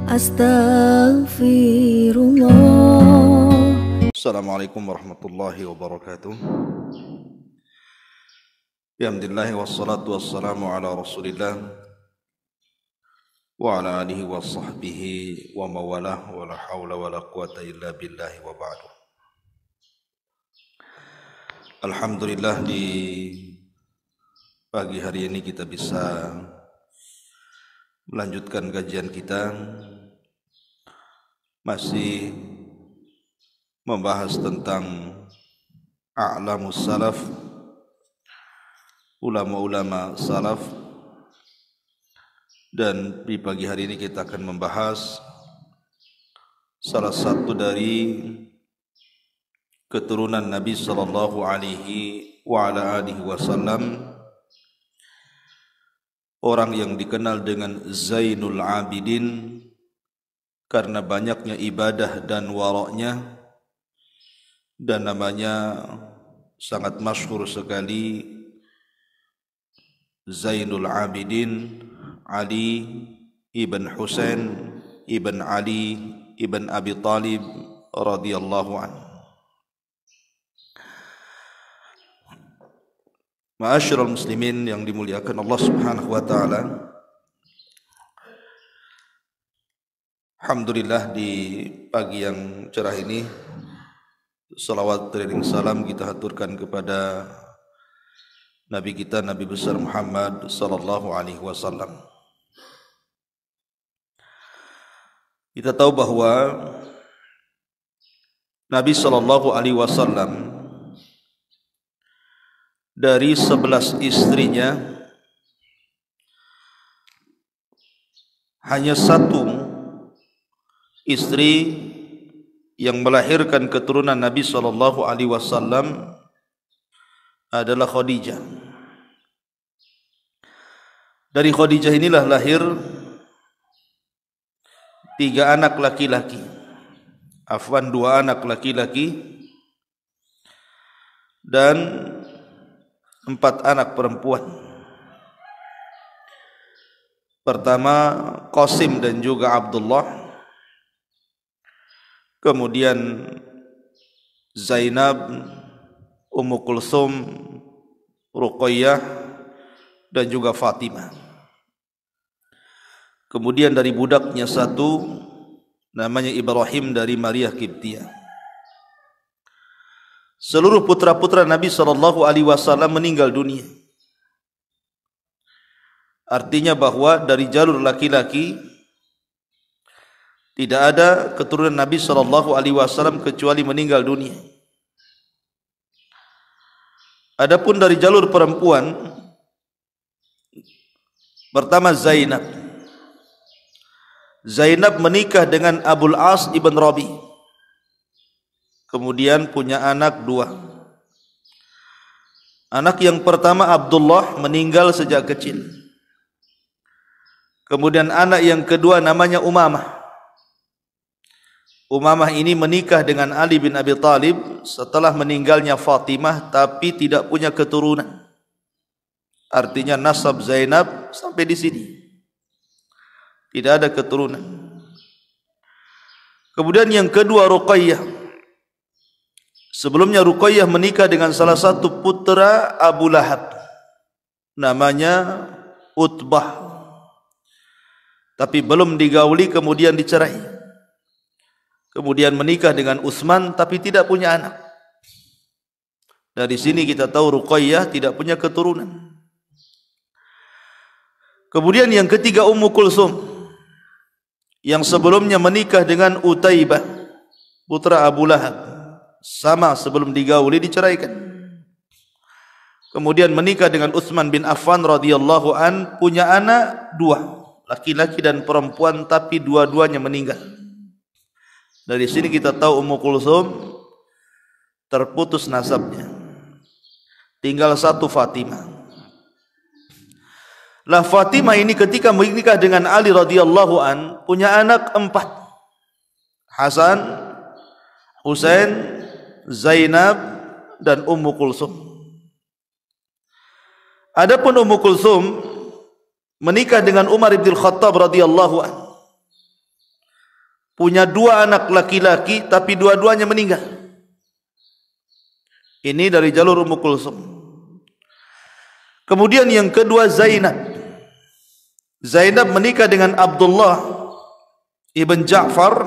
Astaghfirullah. Assalamualaikum warahmatullahi wabarakatuh. Alhamdulillah wassalatu wassalamu ala Rasulillah wa ala alihi wa sahbihi wa mawalah wa la hawla wa la quwata illa billahi wa ba'du. Alhamdulillah di pagi hari ini kita bisa melanjutkan kajian kita, masih membahas tentang a'lamus salaf, ulama-ulama salaf, dan di pagi hari ini kita akan membahas salah satu dari keturunan Nabi sallallahu alaihi wa ala alihi wasallam, orang yang dikenal dengan Zainul Abidin karena banyaknya ibadah dan waraknya, dan namanya sangat masyhur sekali, Zainul Abidin Ali ibn Husain ibn Ali ibn Abi Talib radhiyallahu anhu. Ma'asyiral muslimin yang dimuliakan Allah Subhanahu wa taala. Alhamdulillah di pagi yang cerah ini salawat dan salam kita haturkan kepada Nabi kita, Nabi besar Muhammad sallallahu alaihi wasallam. Kita tahu bahwa Nabi sallallahu alaihi wasallam dari 11 istrinya hanya satu istri yang melahirkan keturunan Nabi sallallahu alaihi wasallam adalah Khadijah. Dari Khadijah inilah lahir 3 anak laki-laki, 2 anak laki-laki dan 4 anak perempuan. Pertama Qasim dan juga Abdullah, kemudian Zainab, Ummu Kulsum, Ruqayyah, dan juga Fatimah. Kemudian dari budaknya satu namanya Ibrahim dari Maria Qibtiyah. Seluruh putra-putra Nabi sallallahu alaihi wasallam meninggal dunia. Artinya bahwa dari jalur laki-laki tidak ada keturunan Nabi sallallahu alaihi wasallam kecuali meninggal dunia. Adapun dari jalur perempuan, pertama Zainab. Zainab menikah dengan Abul As ibn Rabi. Kemudian punya anak 2. Anak yang pertama Abdullah meninggal sejak kecil. Kemudian anak yang kedua namanya Umamah. Umamah ini menikah dengan Ali bin Abi Talib setelah meninggalnya Fatimah, tapi tidak punya keturunan. Artinya nasab Zainab sampai di sini, tidak ada keturunan. Kemudian yang kedua Ruqayyah. Sebelumnya Ruqayyah menikah dengan salah satu putra Abu Lahab, namanya Utbah, tapi belum digauli, kemudian dicerai. Kemudian menikah dengan Utsman, tapi tidak punya anak. Dari sini kita tahu Ruqayyah tidak punya keturunan. Kemudian yang ketiga Ummu Kulsum, yang sebelumnya menikah dengan Utaibah, putra Abu Lahab, sama sebelum digauli diceraikan. Kemudian menikah dengan Utsman bin Affan radhiyallahu an, punya anak 2, laki-laki dan perempuan, tapi dua-duanya meninggal. Dari sini kita tahu Ummu Kulsum terputus nasabnya, tinggal satu Fatimah. Lah Fatimah ini ketika menikah dengan Ali radhiyallahu an punya anak 4, Hasan, Husain, Zainab, dan Ummu Kulsum. Adapun Ummu Kulsum menikah dengan Umar bin Khattab radhiyallahu anhu. punya 2 anak laki-laki tapi dua-duanya meninggal. Ini dari jalur Ummu Kulsum. Kemudian yang kedua Zainab. Zainab menikah dengan Abdullah ibn Ja'far,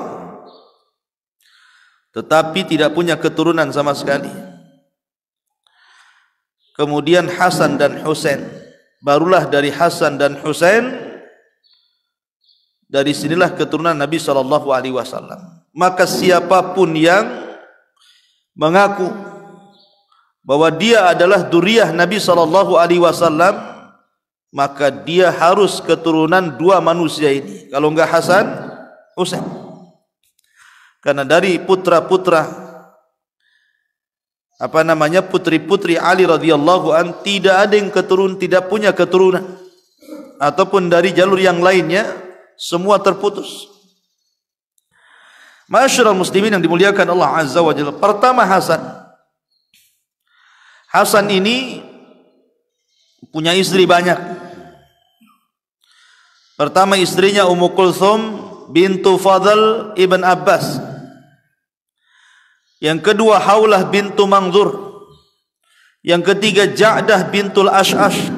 tetapi tidak punya keturunan sama sekali. Kemudian Hasan dan Husain. Barulah dari Hasan dan Husain, dari sinilah keturunan Nabi SAW. Maka siapapun yang mengaku bahwa dia adalah dzurriyyah Nabi SAW, maka dia harus keturunan 2 manusia ini. Kalau enggak Hasan, Husain. Karena dari putra-putra putri-putri Ali radhiyallahu an tidak ada yang tidak punya keturunan, ataupun dari jalur yang lainnya semua terputus. Ma'asyiral muslimin yang dimuliakan Allah Azza wa Jalla. Pertama Hasan. Hasan ini punya istri banyak. Pertama istrinya Ummu Kulthum bintu Fadl ibn Abbas. Yang kedua Haulah bintu Mangzur. Yang ketiga Ja'dah bintul Ash'ash.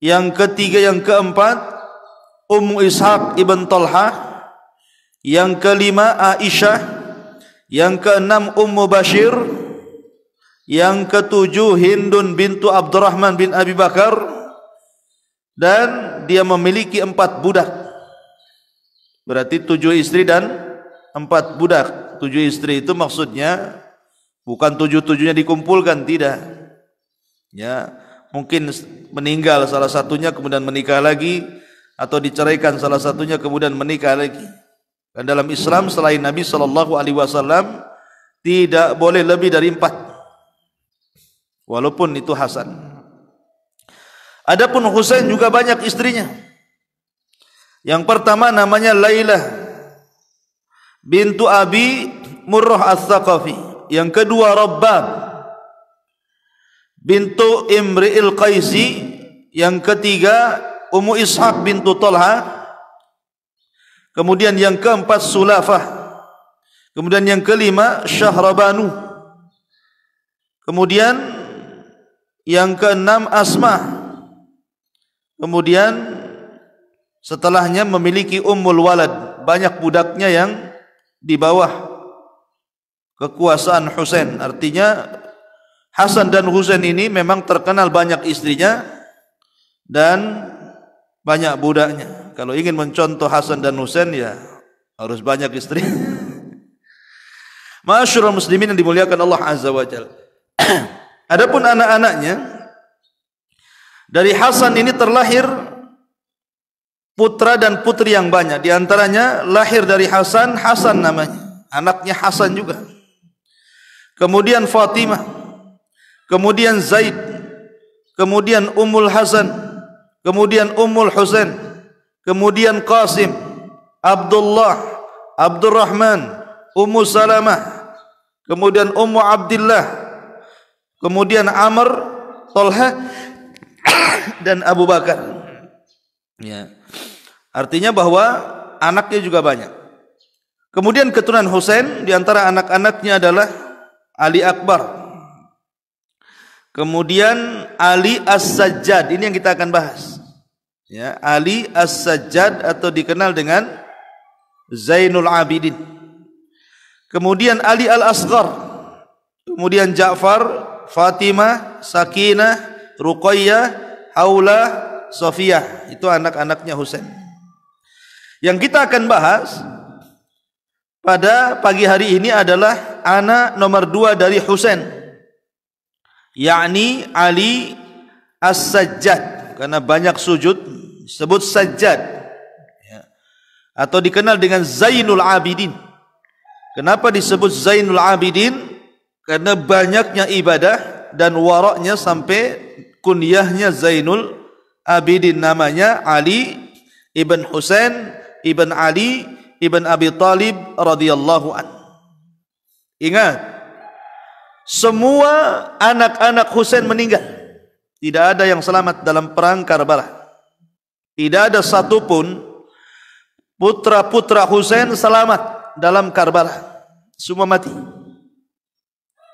Yang ketiga, yang keempat Ummu Ishaq ibn Talha. Yang kelima Aisyah. Yang keenam Ummu Bashir. Yang ketujuh Hindun bintu Abdurrahman bin Abi Bakar. Dan dia memiliki 4 budak. Berarti 7 istri dan 4 budak. 7 istri itu maksudnya bukan 7-7-nya dikumpulkan, tidak. Ya, mungkin meninggal salah satunya kemudian menikah lagi, atau diceraikan salah satunya kemudian menikah lagi. Dan dalam Islam selain Nabi SAW tidak boleh lebih dari 4, walaupun itu Hasan. Adapun Husain juga banyak istrinya. Yang pertama namanya Lailah bintu Abi Murrah Ats-Tsaqafi. Yang kedua Rabbab bintu Imri'il Qaisi. Yang ketiga Ummu Ishaq bintu Talha. Kemudian yang keempat Sulafah. Kemudian yang kelima Syahrabanu. Kemudian yang keenam Asma. Kemudian setelahnya memiliki Ummul Walad, banyak budaknya yang di bawah kekuasaan Husain. Artinya Hasan dan Husain ini memang terkenal banyak istrinya dan banyak budaknya. Kalau ingin mencontoh Hasan dan Husain ya harus banyak istri. Ma'asyiral muslimin yang dimuliakan Allah Azza wa Jalla. Adapun anak-anaknya, dari Hasan ini terlahir putra dan putri yang banyak. Di antaranya lahir dari Hasan, Hasan namanya, anaknya Hasan juga. Kemudian Fatimah, kemudian Zaid, kemudian Ummul Hasan, kemudian Ummul Husain, kemudian Qasim, Abdullah, Abdurrahman, Ummu Salamah, kemudian Ummu Abdillah, kemudian Amr, Talha dan Abu Bakar. Ya. Artinya bahwa anaknya juga banyak. Kemudian keturunan Husain, di antara anak-anaknya adalah Ali Akbar. Kemudian Ali As-Sajjad, ini yang kita akan bahas. Ya, Ali As-Sajjad atau dikenal dengan Zainul Abidin. Kemudian Ali Al-Asghar. Kemudian Ja'far, Fatimah, Sakinah, Ruqayyah, Haula, Sofiyah. Itu anak-anaknya Husain. Yang kita akan bahas pada pagi hari ini adalah anak nomor 2 dari Husain, yakni Ali As-Sajjad. Karena banyak sujud disebut Sajjad, ya. Atau dikenal dengan Zainul Abidin. Kenapa disebut Zainul Abidin? Karena banyaknya ibadah dan waraknya sampai kunyahnya Zainul Abidin. Namanya Ali ibn Husain ibn Ali ibn Abi Talib radhiyallahu an. Ingat, semua anak-anak Husain meninggal. Tidak ada yang selamat dalam perang Karbala. Tidak ada satupun putra-putra Husain selamat dalam Karbala. Semua mati.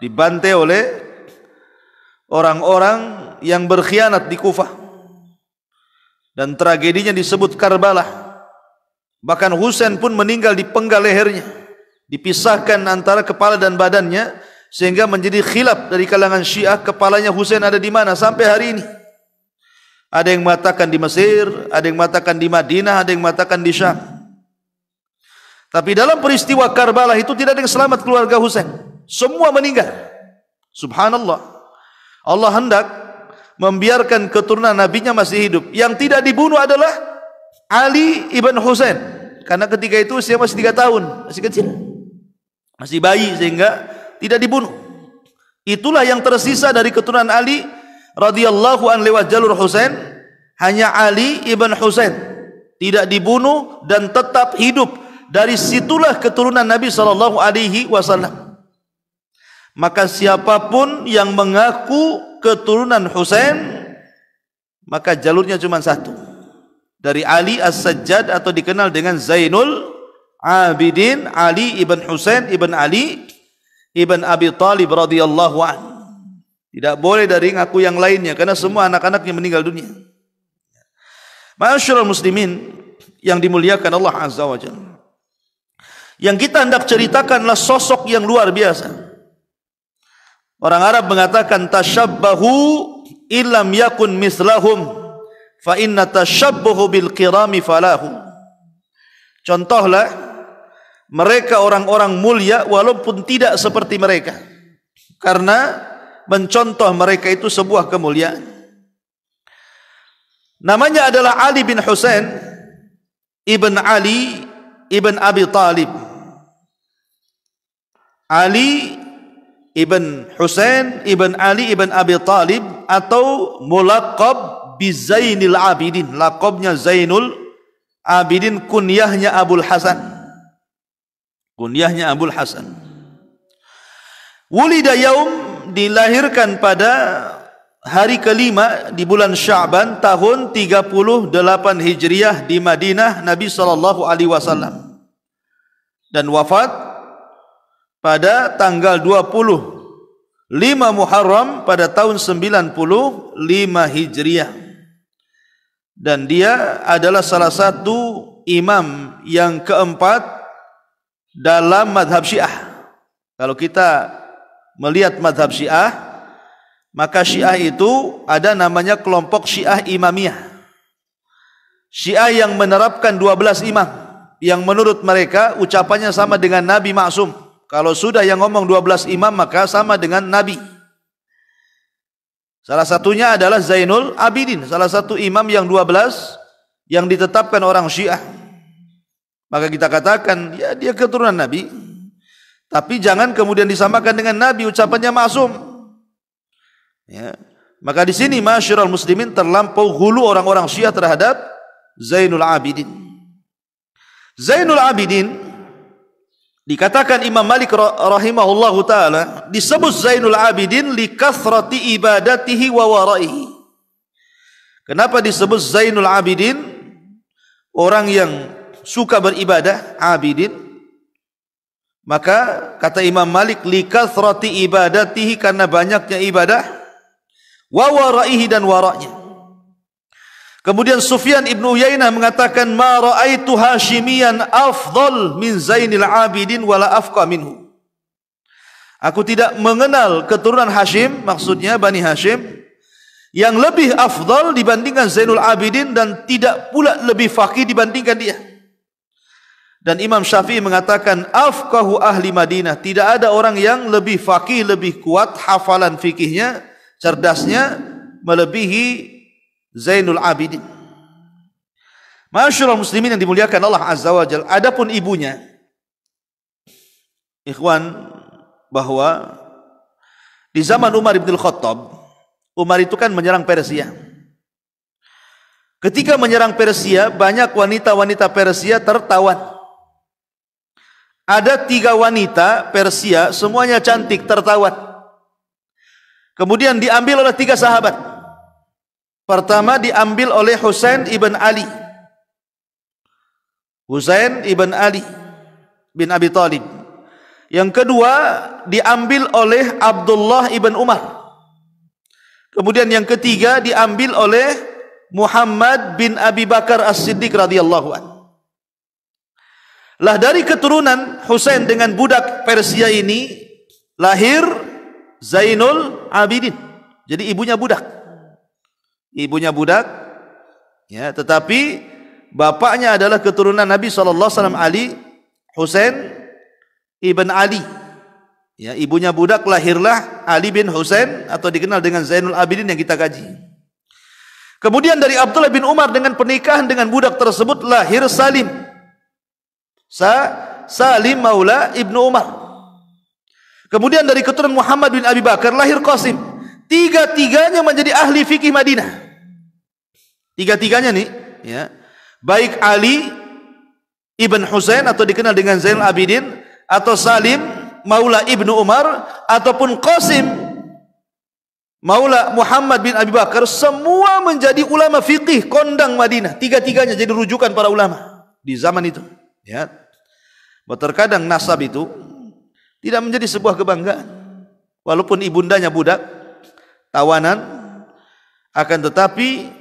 Dibantai oleh orang-orang yang berkhianat di Kufah. Dan tragedinya disebut Karbala. Bahkan Husain pun meninggal dipenggal lehernya, dipisahkan antara kepala dan badannya, sehingga menjadi khilaf dari kalangan Syiah kepalanya Husain ada di mana sampai hari ini. Ada yang mengatakan di Mesir, ada yang mengatakan di Madinah, ada yang mengatakan di Syam. Tapi dalam peristiwa Karbala itu tidak ada yang selamat keluarga Husain. Semua meninggal. Subhanallah. Allah hendak membiarkan keturunan nabinya masih hidup. Yang tidak dibunuh adalah Ali ibn Husain. Karena ketika itu usia masih 3 tahun, masih kecil, masih bayi, sehingga tidak dibunuh. Itulah yang tersisa dari keturunan Ali radhiyallahu an lewat jalur Husain. Hanya Ali ibn Husain tidak dibunuh dan tetap hidup. Dari situlah keturunan Nabi sallallahu alaihi wasallam. Maka siapapun yang mengaku keturunan Husain, maka jalurnya cuma satu. Dari Ali As-Sajjad atau dikenal dengan Zainul Abidin, Ali ibn Husain ibn Ali ibn Abi Talib radhiyallahu anhu. Tidak boleh dari ngaku yang lainnya, karena semua anak-anaknya meninggal dunia. Ma'asyiral muslimin yang dimuliakan Allah Azza wa Jalla. Yang kita hendak ceritakanlah sosok yang luar biasa. Orang Arab mengatakan tashabbahu illam yakun mislahum fa inna tashabbuhu bil kirami falahu. Contohlah mereka orang-orang mulia walaupun tidak seperti mereka, karena mencontoh mereka itu sebuah kemuliaan. Namanya adalah Ali bin Husain ibn Ali ibn Abi Talib. Ali ibn Husain ibn Ali ibn Abi Talib, atau mulaqab bi Zainil Abidin. Laqabnya Zainul Abidin, kunyahnya Abul Hasan. Kunyahnya Abul Hasan. Wulida yaum, dilahirkan pada hari kelima di bulan Sya'ban tahun 38 Hijriah di Madinah Nabi sallallahu alaihi wasallam. Dan wafat pada tanggal 25 Muharram pada tahun 95 Hijriah. Dan dia adalah salah satu imam yang keempat dalam madhab Syiah. Kalau kita melihat madhab Syiah, maka Syiah itu ada namanya kelompok Syiah Imamiyah. Syiah yang menerapkan 12 imam, yang menurut mereka ucapannya sama dengan Nabi Maksum. Kalau sudah yang ngomong 12 imam, maka sama dengan Nabi. Salah satunya adalah Zainul Abidin, salah satu imam yang 12 yang ditetapkan orang Syiah. Maka kita katakan, ya dia keturunan Nabi, tapi jangan kemudian disamakan dengan Nabi, ucapannya maksum. Ya. Maka di sini masyiral muslimin terlampau hulu orang-orang Syiah terhadap Zainul Abidin. Zainul Abidin dikatakan Imam Malik rahimahullahu taala disebut Zainul Abidin li kathrati ibadatihi wa waraihi. Kenapa disebut Zainul Abidin? Orang yang suka beribadah, abidin. Maka kata Imam Malik li kathrati ibadatihi, karena banyaknya ibadah, wa waraihi, dan waraknya. Kemudian Sufyan ibn Uyainah mengatakan ma ra'aitu Hashimiyan afdal min Zainil Abidin wala afqa minhu. Aku tidak mengenal keturunan Hashim, maksudnya Bani Hashim, yang lebih afdal dibandingkan Zainul Abidin, dan tidak pula lebih faqih dibandingkan dia. Dan Imam Syafi'i mengatakan afqahu ahli Madinah, tidak ada orang yang lebih faqih, lebih kuat hafalan fikihnya, cerdasnya, melebihi Zainul Abidin. Masyaallah muslimin yang dimuliakan Allah Azza wa Jalla. Adapun ibunya, ikhwan, bahwa di zaman Umar bin Khattab, Umar itu kan menyerang Persia. Ketika menyerang Persia, banyak wanita-wanita Persia tertawan. Ada 3 wanita Persia, semuanya cantik, tertawan. Kemudian diambil oleh 3 sahabat. Pertama diambil oleh Husain ibn Ali. Husain ibn Ali bin Abi Thalib. Yang kedua diambil oleh Abdullah ibn Umar. Kemudian yang ketiga diambil oleh Muhammad bin Abi Bakar As-Siddiq radhiyallahu anhu. Lah dari keturunan Husain dengan budak Persia ini lahir Zainul Abidin. Jadi ibunya budak. Ibunya budak, ya, tetapi bapaknya adalah keturunan Nabi SAW, Ali Husain ibn Ali. Ya, ibunya budak, lahirlah Ali bin Husain atau dikenal dengan Zainul Abidin yang kita kaji. Kemudian dari Abdullah bin Umar dengan pernikahan dengan budak tersebut lahir Salim. Salim maula Ibnu Umar. Kemudian dari keturunan Muhammad bin Abi Bakar lahir Qasim. Tiga-tiganya menjadi ahli fikih Madinah. Tiga-tiganya nih, ya. Baik Ali ibn Husain atau dikenal dengan Zainul Abidin, atau Salim maula Ibnu Umar, ataupun Qasim maula Muhammad bin Abi Bakar, semua menjadi ulama fikih kondang Madinah. Tiga-tiganya jadi rujukan para ulama di zaman itu, ya. Terkadang nasab itu tidak menjadi sebuah kebanggaan, walaupun ibundanya budak tawanan, akan tetapi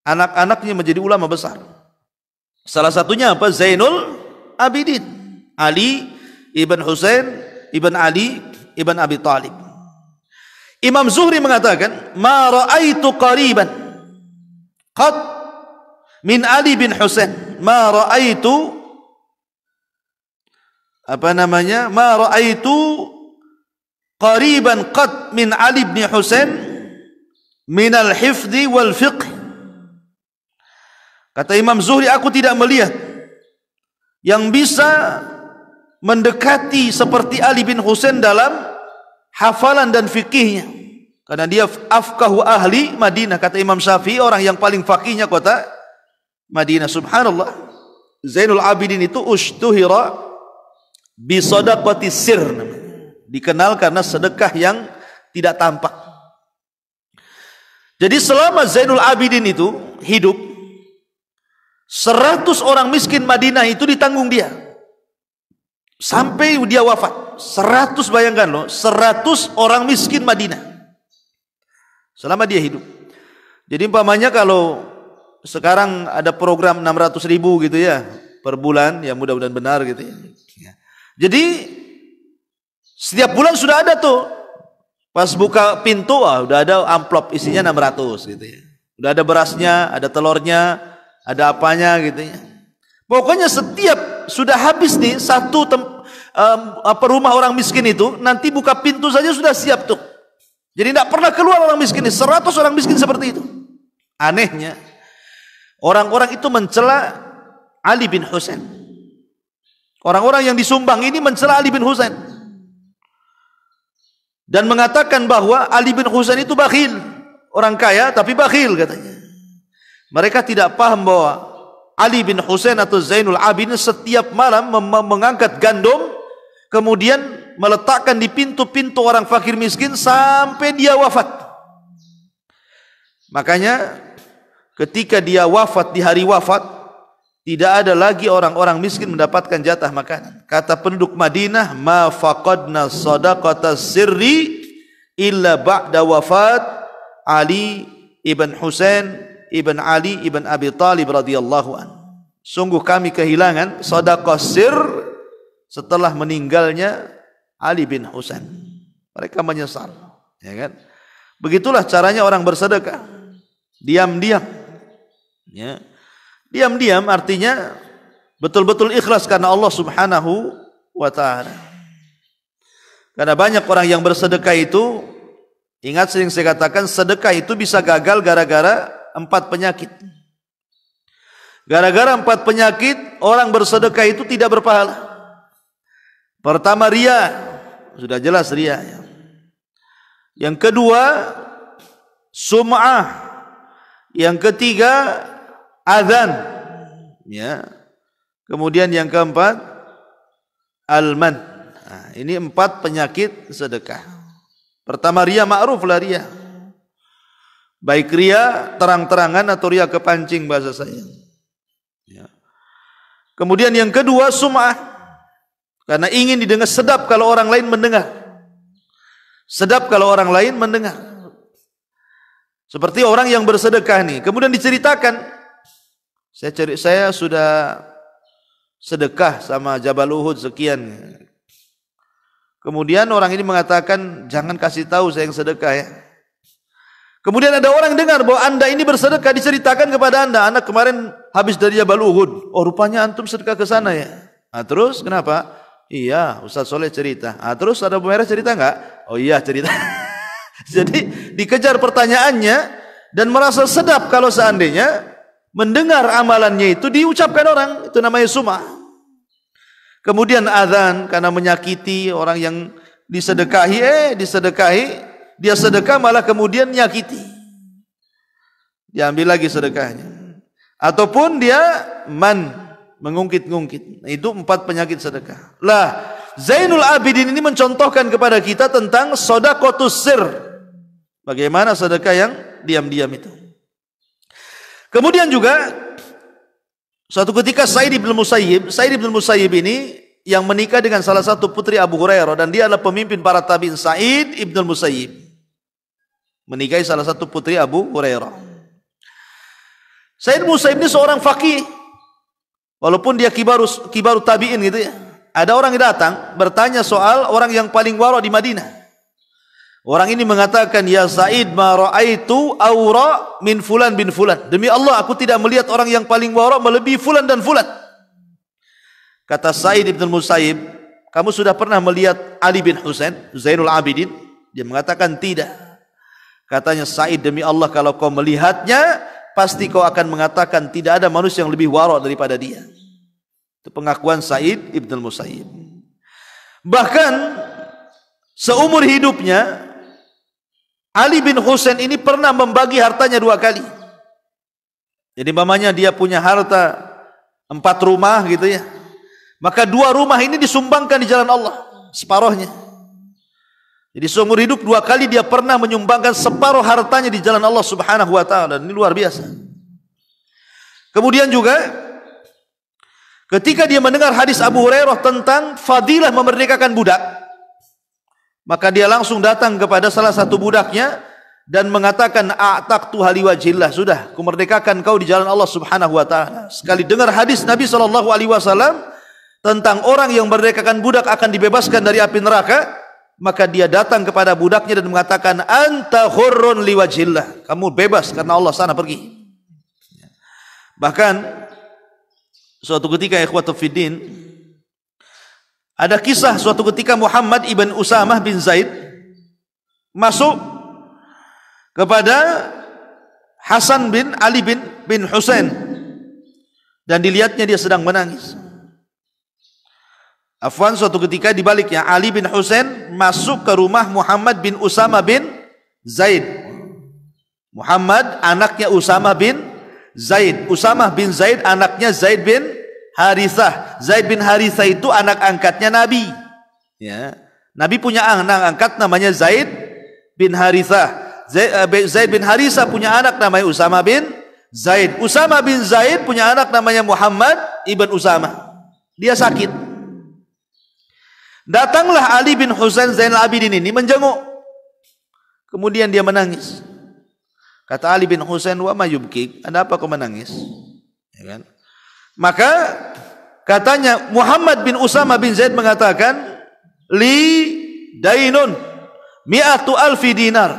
anak-anaknya menjadi ulama besar. Salah satunya apa? Zainul Abidin, Ali ibn Husain ibn Ali ibn Abi Thalib. Imam Zuhri mengatakan, ma ra'aitu qariban qad min Ali bin Husain, ma ra'aitu ma ra'aitu qariban qad min Ali bin Husain min al-hifdhi wal fiqh. Kata Imam Zuhri, aku tidak melihat yang bisa mendekati seperti Ali bin Husain dalam hafalan dan fikihnya, karena dia afqahu ahli Madinah. Kata Imam Syafi'i, orang yang paling fakihnya kota Madinah. Subhanallah, Zainul Abidin itu ushtuhira bi sadaqati sir, dikenal karena sedekah yang tidak tampak. Jadi selama Zainul Abidin itu hidup, 100 orang miskin Madinah itu ditanggung dia sampai dia wafat. 100, bayangkan loh, 100 orang miskin Madinah selama dia hidup. Jadi umpamanya kalau sekarang ada program 600.000 gitu ya per bulan, ya mudah-mudahan benar gitu ya. Jadi setiap bulan sudah ada tuh, pas buka pintu udah ada amplop isinya 600 gitu ya. Udah ada berasnya, ada telurnya, ada apanya gitu ya. Pokoknya setiap sudah habis nih satu rumah orang miskin itu, nanti buka pintu saja sudah siap tuh. Jadi tidak pernah keluar orang miskin ini. 100 orang miskin seperti itu. Anehnya, orang-orang itu mencela Ali bin Husain. Orang-orang yang disumbang ini mencela Ali bin Husain dan mengatakan bahwa Ali bin Husain itu bakhil, orang kaya tapi bakhil katanya. Mereka tidak paham bahwa Ali bin Husain atau Zainul Abidin setiap malam mengangkat gandum, kemudian meletakkan di pintu-pintu orang fakir miskin sampai dia wafat. Makanya ketika dia wafat, di hari wafat, tidak ada lagi orang-orang miskin mendapatkan jatah makanan. Kata penduduk Madinah, ma faqadna sadaqata sirri illa ba'da wafat Ali ibn Husain ibn Ali ibn Abi Thalib radhiyallahu anhu. Sungguh kami kehilangan sedekah sir setelah meninggalnya Ali bin Husain. Mereka menyesal, ya kan? Begitulah caranya orang bersedekah. Diam-diam, ya. Diam-diam artinya betul-betul ikhlas karena Allah Subhanahu wa ta'ala. Karena banyak orang yang bersedekah itu, ingat sering saya katakan, sedekah itu bisa gagal gara-gara 4 penyakit. Gara-gara 4 penyakit orang bersedekah itu tidak berpahala. Pertama, riya, sudah jelas riya. Yang kedua, sum'ah. Yang ketiga, adzan, ya. Kemudian yang keempat, alman. Nah, ini 4 penyakit sedekah. Pertama, riya, ma'ruf lah riya. Baik riya terang-terangan atau riya kepancing bahasa saya. Ya. Kemudian yang kedua sum'ah, karena ingin didengar, sedap kalau orang lain mendengar. Sedap kalau orang lain mendengar. Seperti orang yang bersedekah nih, kemudian diceritakan, saya sudah sedekah sama Jabal Uhud sekian. Kemudian orang ini mengatakan, jangan kasih tahu saya yang sedekah ya. Kemudian ada orang dengar bahwa anda ini bersedekah, diceritakan kepada anda kemarin habis dari Jabal Uhud. Oh rupanya antum sedekah ke sana ya. Nah, terus kenapa? Iya, Ustaz Soleh cerita. Nah, terus ada Bu Merah cerita enggak? Oh iya cerita. Jadi dikejar pertanyaannya dan merasa sedap kalau seandainya mendengar amalannya itu diucapkan orang. Itu namanya sum'ah. Kemudian azan karena menyakiti orang yang disedekahi, dia sedekah malah kemudian nyakiti. Diambil lagi sedekahnya. Ataupun dia mengungkit-ungkit. Itu 4 penyakit sedekah. Lah, Zainul Abidin ini mencontohkan kepada kita tentang shadaqatus sir. Bagaimana sedekah yang diam-diam itu. Kemudian juga suatu ketika Sa'id bin Musayyib ini yang menikah dengan salah satu putri Abu Hurairah dan dia adalah pemimpin para tabi'in. Sa'id bin Musayyib menikahi salah satu putri Abu Hurairah. Sa'id bin Musayyib ini seorang faqih. Walaupun dia kibaru tabi'in gitu ya. Ada orang yang datang bertanya soal orang yang paling wara di Madinah. Orang ini mengatakan, ya Sa'id ma ra'aitu awra min fulan bin fulan. Demi Allah aku tidak melihat orang yang paling wara melebihi fulan dan fulan. Kata Sa'id bin Musayyib, kamu sudah pernah melihat Ali bin Husain, Zainul Abidin? Dia mengatakan tidak. Katanya, Sa'id demi Allah kalau kau melihatnya pasti kau akan mengatakan tidak ada manusia yang lebih wara daripada dia. Itu pengakuan Sa'id bin Musayyib. Bahkan seumur hidupnya Ali bin Husain ini pernah membagi hartanya 2 kali. Jadi mamanya dia punya harta 4 rumah gitu ya. Maka 2 rumah ini disumbangkan di jalan Allah, separuhnya. Jadi seumur hidup 2 kali dia pernah menyumbangkan separuh hartanya di jalan Allah Subhanahu wa taala. Ini luar biasa. Kemudian juga ketika dia mendengar hadis Abu Hurairah tentang fadilah memerdekakan budak, maka dia langsung datang kepada salah satu budaknya dan mengatakan, a'taqtu liwajhillah, sudah kumerdekakan kau di jalan Allah Subhanahu wa taala. Sekali dengar hadis Nabi sallallahu alaihi wasallam tentang orang yang memerdekakan budak akan dibebaskan dari api neraka, maka dia datang kepada budaknya dan mengatakan, anta hurrun liwajhillah, kamu bebas karena Allah, sana pergi. Bahkan suatu ketika ikhwatu fiddin, ada kisah suatu ketika Muhammad ibn Usamah bin Zaid masuk kepada Hasan bin Ali bin Husain dan dilihatnya dia sedang menangis. Afwan, suatu ketika dibaliknya Ali bin Husain masuk ke rumah Muhammad bin Usamah bin Zaid. Muhammad anaknya Usamah bin Zaid. Usamah bin Zaid anaknya Zaid bin Harithah. Zaid bin Harithah itu anak angkatnya Nabi. Ya. Nabi punya anak angkat namanya Zaid bin Harithah. Zaid bin Harithah punya anak namanya Usamah bin Zaid. Usamah bin Zaid punya anak namanya Muhammad ibn Usamah. Dia sakit. Datanglah Ali bin Husain Zainal Abidin ini menjenguk. Kemudian dia menangis. Kata Ali bin Husain, wa ma yubkik? Ada apa kau menangis? Ya kan? Maka katanya Muhammad bin Usamah bin Zaid mengatakan, li dainun mi'atu alfi dinar.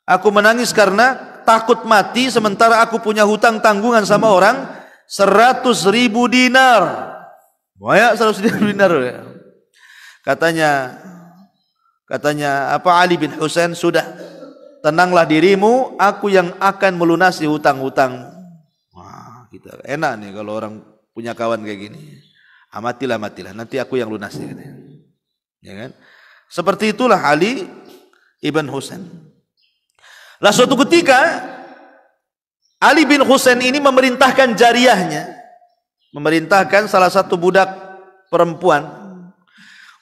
Aku menangis karena takut mati sementara aku punya hutang tanggungan sama orang 100.000 dinar. Banyak 100.000 dinar ya. Katanya apa, Ali bin Husain, sudah, tenanglah dirimu, aku yang akan melunasi hutang-hutang. Wah, kita enak nih kalau orang punya kawan kayak gini. Matilah, nanti aku yang lunasi. Ya kan? Seperti itulah Ali ibn Husain. Lah suatu ketika Ali bin Husain ini memerintahkan jariyahnya, memerintahkan salah satu budak perempuan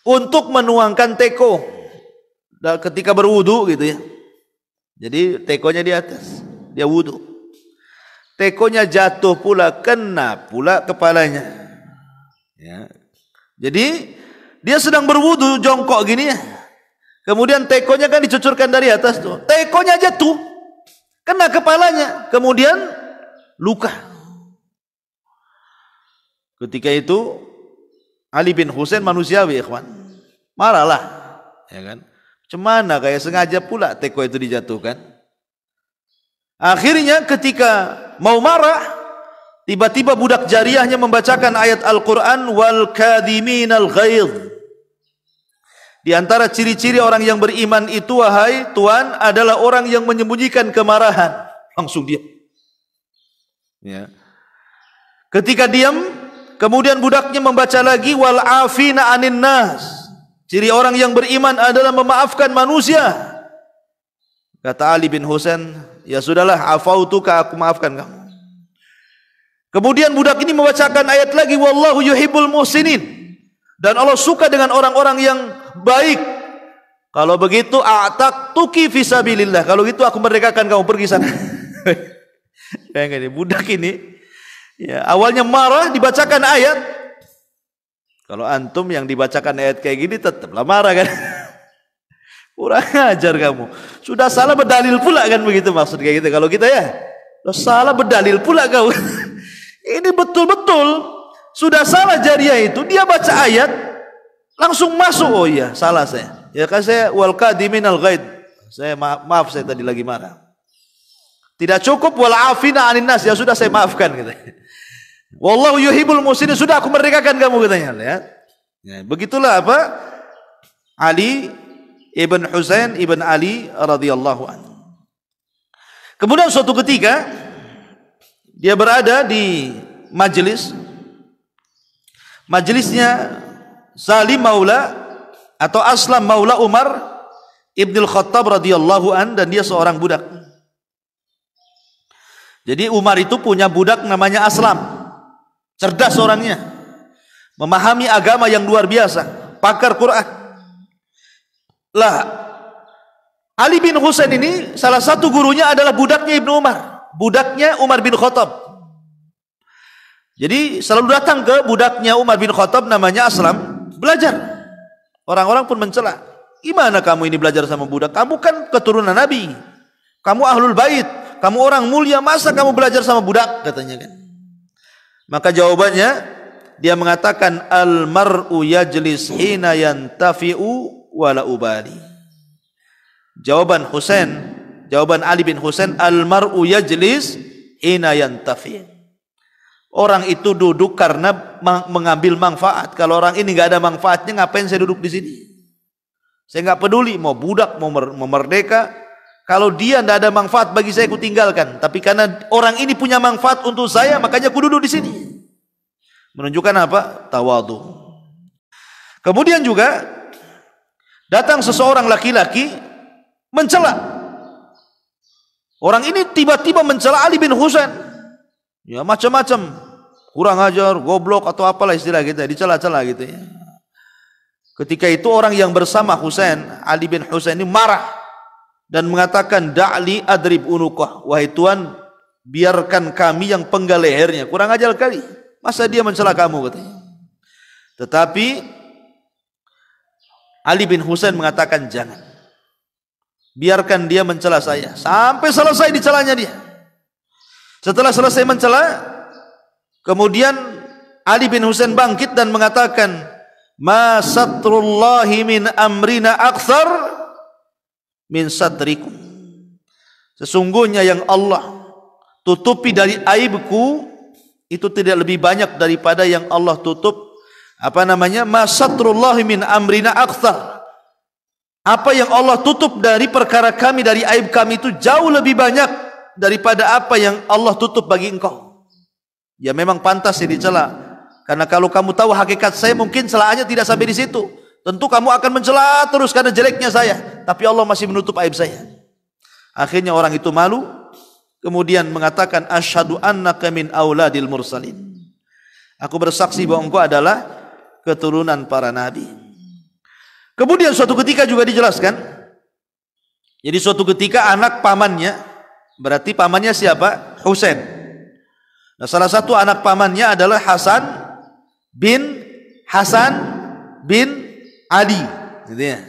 untuk menuangkan teko ketika berwudu gitu ya. Jadi tekonya di atas, dia wudu. Tekonya jatuh pula, kena pula kepalanya. Ya. Jadi dia sedang berwudu jongkok gini ya. Kemudian tekonya kan dicucurkan dari atas tuh. Tekonya jatuh, kena kepalanya, kemudian luka. Ketika itu Ali bin Husain manusiawi, ikhwan, marahlah, ya kan? Cemana kayak sengaja pula teko itu dijatuhkan. Akhirnya ketika mau marah, tiba-tiba budak jariyahnya membacakan ayat Al-Quran, wal kadhiminal ghaidh. Di antara ciri-ciri orang yang beriman itu, wahai Tuhan, adalah orang yang menyembunyikan kemarahan. Langsung diam. Ya. Ketika diam, kemudian budaknya membaca lagi, wal afina anin nas. Ciri orang yang beriman adalah memaafkan manusia. Kata Ali bin Husain, ya sudahlah, afautuka, aku maafkan kamu. Kemudian budak ini membacakan ayat lagi, wallahu yuhibbul muhsinin. Dan Allah suka dengan orang-orang yang baik. Kalau begitu, a'taqtuki fisabilillah. Kalau gitu aku merdekakan kamu, pergi sana. Budak ini, ya, awalnya marah, dibacakan ayat. Kalau antum yang dibacakan ayat kayak gini tetaplah marah kan. Kurang ajar kamu. Sudah salah berdalil pula kan, begitu maksud kayak gitu. Kalau kita ya, lo salah berdalil pula kau. Ini betul-betul sudah salah jariyah itu, dia baca ayat langsung masuk. Oh iya, salah saya. Ya kan saya wal kadhiminal ghaid. Saya maaf saya tadi lagi marah. Tidak cukup wal afina anin nas, ya sudah saya maafkan gitu. Wallahu yuhibbul muhsinin, sudah aku merdekakan kamu katanya. Lihat. Ya, begitulah apa? Ali ibn Husain ibn Ali radhiyallahu anhu. Kemudian suatu ketika dia berada di majelisnya Salim Maula atau Aslam Maula Umar Ibnul Khattab radhiyallahu an, dan dia seorang budak. Jadi Umar itu punya budak namanya Aslam. Cerdas orangnya, memahami agama yang luar biasa, pakar Quran. Lah, Ali bin Husain ini salah satu gurunya adalah budaknya Ibnu Umar, budaknya Umar bin Khattab. Jadi selalu datang ke budaknya Umar bin Khattab namanya Aslam belajar. Orang-orang pun mencela, gimana kamu ini belajar sama budak? Kamu kan keturunan Nabi, kamu ahlul bait, kamu orang mulia, masa kamu belajar sama budak, katanya kan. Maka jawabannya, dia mengatakan, al mar'u yajlis hina yantafi'u wala ubali. Jawaban Ali bin Husain, al mar'u yajlis hina yantafi'. Orang itu duduk karena mengambil manfaat. Kalau orang ini nggak ada manfaatnya, ngapain saya duduk di sini? Saya nggak peduli mau budak mau merdeka. Kalau dia tidak ada manfaat bagi saya, aku tinggalkan. Tapi karena orang ini punya manfaat untuk saya, makanya aku duduk di sini. Menunjukkan apa? Tawadhu. Kemudian juga datang seseorang laki-laki mencela. Orang ini tiba-tiba mencela Ali bin Husain. Ya macam-macam, kurang ajar, goblok atau apalah istilah kita, dicela-cela gitu ya. Ketika itu orang yang bersama Husain, Ali bin Husain ini marah dan mengatakan, da'li adrib unuqah, wahai Tuhan, biarkan kami yang penggal lehernya. Kurang ajar kali, masa dia mencela kamu, katanya. Tetapi Ali bin Husain mengatakan, jangan, biarkan dia mencela saya sampai selesai dicelanya dia. Setelah selesai mencela, kemudian Ali bin Husain bangkit dan mengatakan, ma satrullahi min amrina akthar min satrikum. Sesungguhnya yang Allah tutupi dari aibku itu tidak lebih banyak daripada yang Allah tutup ma satrullahi min amrina akthar. Apa yang Allah tutup dari perkara kami, dari aib kami itu jauh lebih banyak daripada apa yang Allah tutup bagi engkau. Ya memang pantas ya dicela, karena kalau kamu tahu hakikat saya, mungkin celaannya tidak sampai di situ. Tentu kamu akan mencela terus karena jeleknya saya, tapi Allah masih menutup aib saya. Akhirnya orang itu malu, kemudian mengatakan, asyhadu annaka min auladil mursalin. Aku bersaksi bahwa engkau adalah keturunan para nabi. Kemudian suatu ketika juga dijelaskan, jadi suatu ketika anak pamannya, berarti pamannya siapa? Husain. Nah, salah satu anak pamannya adalah Hasan bin Hasan bin Ali, gitu ya.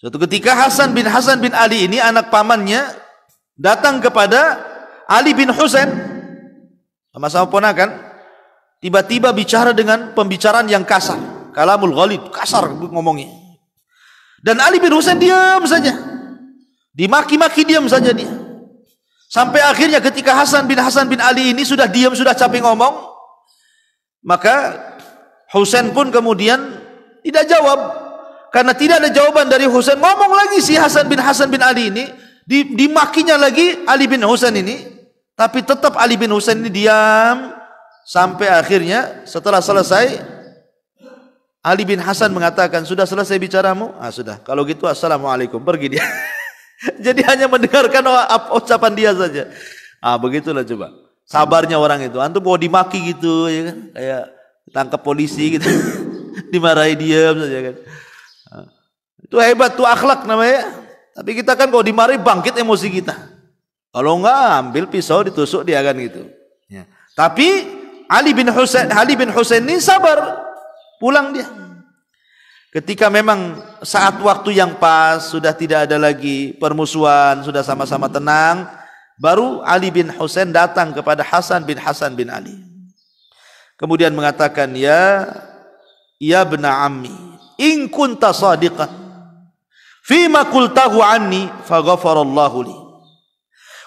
Suatu ketika Hasan bin Ali ini anak pamannya datang kepada Ali bin Husain, sama-sama ponakan, tiba-tiba bicara dengan pembicaraan yang kasar, kalamul ghalid, kasar ngomongnya. Dan Ali bin Husain diam saja, dimaki-maki diam saja dia. Sampai akhirnya ketika Hasan bin Ali ini sudah diam, sudah capek ngomong, maka Husain pun kemudian tidak jawab. Karena tidak ada jawaban dari Husain, ngomong lagi si Hasan bin Ali ini, dimakinya lagi Ali bin Husain ini, tapi tetap Ali bin Husain ini diam. Sampai akhirnya setelah selesai, Ali bin Hasan mengatakan, sudah selesai bicaramu? Ah sudah, kalau gitu assalamualaikum, pergi dia. Jadi hanya mendengarkan ucapan dia saja. Ah begitulah coba sabarnya orang itu. Antum mau dimaki gitu ya kan, kayak tangkap polisi gitu. Dimarahi diam saja kan. Nah, itu hebat tuh akhlak namanya. Tapi kita kan kalau dimarahi bangkit emosi kita. Kalau enggak ambil pisau ditusuk dia kan gitu. Ya. Tapi Ali bin Husain ini sabar, pulang dia. Ketika memang saat waktu yang pas, sudah tidak ada lagi permusuhan, sudah sama-sama tenang, baru Ali bin Husain datang kepada Hasan bin Ali. Kemudian mengatakan, ya bena ammi, in kunta sadiqan fima qultahu anni faghfarallahu li,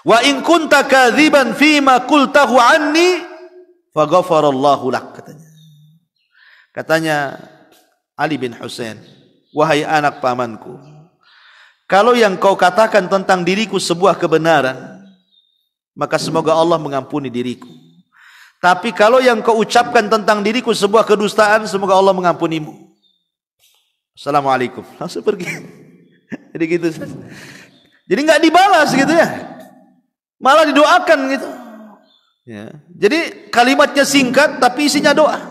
wa in kunta kadziban fima qultahu anni faghfarallahu lak. Katanya Ali bin Husain, wahai anak pamanku, kalau yang kau katakan tentang diriku sebuah kebenaran, maka semoga Allah mengampuni diriku. Tapi kalau yang kau ucapkan tentang diriku sebuah kedustaan, semoga Allah mengampunimu. Assalamualaikum, langsung pergi. Jadi gitu. Jadi nggak dibalas gitu ya, malah didoakan gitu. Ya. Jadi kalimatnya singkat tapi isinya doa.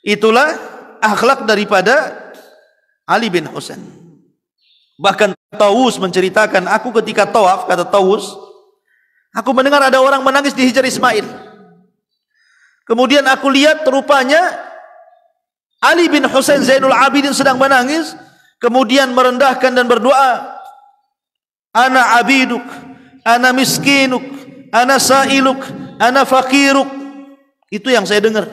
Itulah akhlak daripada Ali bin Husain. Bahkan Tawus menceritakan, aku ketika tawaf, kata Tawus, aku mendengar ada orang menangis di Hijr Ismail. Kemudian aku lihat rupanya Ali bin Husain Zainul Abidin sedang menangis, kemudian merendahkan dan berdoa, ana abiduk, ana miskinuk, ana sailuk, ana fakiruk. Itu yang saya dengar.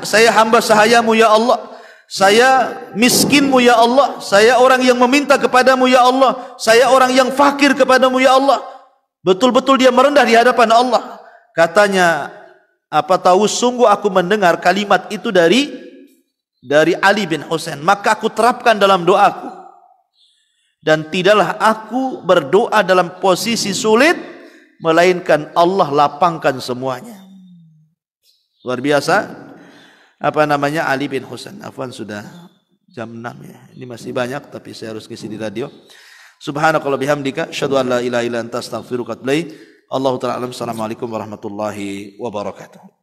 Saya hamba sahayamu ya Allah, saya miskinmu ya Allah, saya orang yang meminta kepadamu ya Allah, saya orang yang fakir kepadamu ya Allah. Betul-betul dia merendah di hadapan Allah. Katanya, apa tahu sungguh aku mendengar kalimat itu dari Ali bin Husain, maka aku terapkan dalam doaku, dan tidaklah aku berdoa dalam posisi sulit melainkan Allah lapangkan semuanya. Luar biasa apa namanya Ali bin Husain. Afwan sudah jam 6 ya. Ini masih banyak tapi saya harus ngisi di radio. Subhanakallah bihamdika asyhadu an la ilaha illa anta astaghfiruka wa atubu ilaik. Allahu ta'ala alam. Assalamualaikum warahmatullahi wabarakatuh.